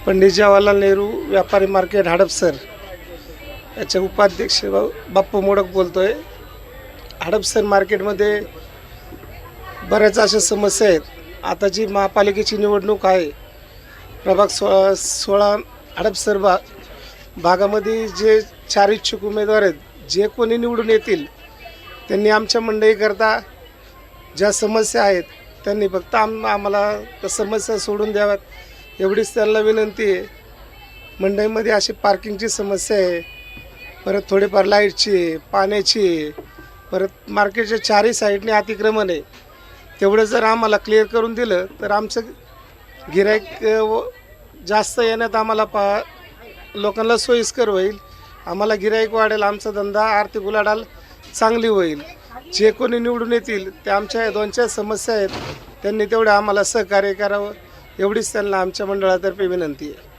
पंडित जवाहरलाल नेहरू व्यापारी मार्केट हडपसर याचे उपाध्यक्ष बाप्पू मोडक बोलतोय। हडपसर मार्केटमध्ये बऱ्याच अशा समस्या आहेत। आता जी महापालिकेची निवडणूक आहे, प्रभाग 16 हडपसर भागामध्ये जे 4 इच्छुक उमेदवार आहेत, जे कोणी निवडून येतील त्यांनी आमच्या मंडईकरता ज्या समस्या आहेत त्यांनी फक्त आम्हाला त्या समस्या सोडून द्याव्यात, एवढीच त्यांना विनंती आहे। मंडईमध्ये अशी पार्किंगची समस्या आहे, परत थोडीफार लाईटची, पाण्याची, परत मार्केटच्या 4ही साईडने अतिक्रमण आहे। तेवढं जर आम्हाला क्लिअर करून दिलं तर आमचं गिराईक जास्त येण्यात आम्हाला लोकांना सोयीस्कर होईल, आम्हाला गिराईक वाढेल, आमचा धंदा आर्थिक उलाढाल चांगली होईल। जे कोणी निवडून येतील ते आमच्या 2-4 समस्या आहेत त्यांनी तेवढं आम्हाला सहकार्य करावं, एवढीच त्यांना आमच्या मंडळातर्फे विनंती आहे।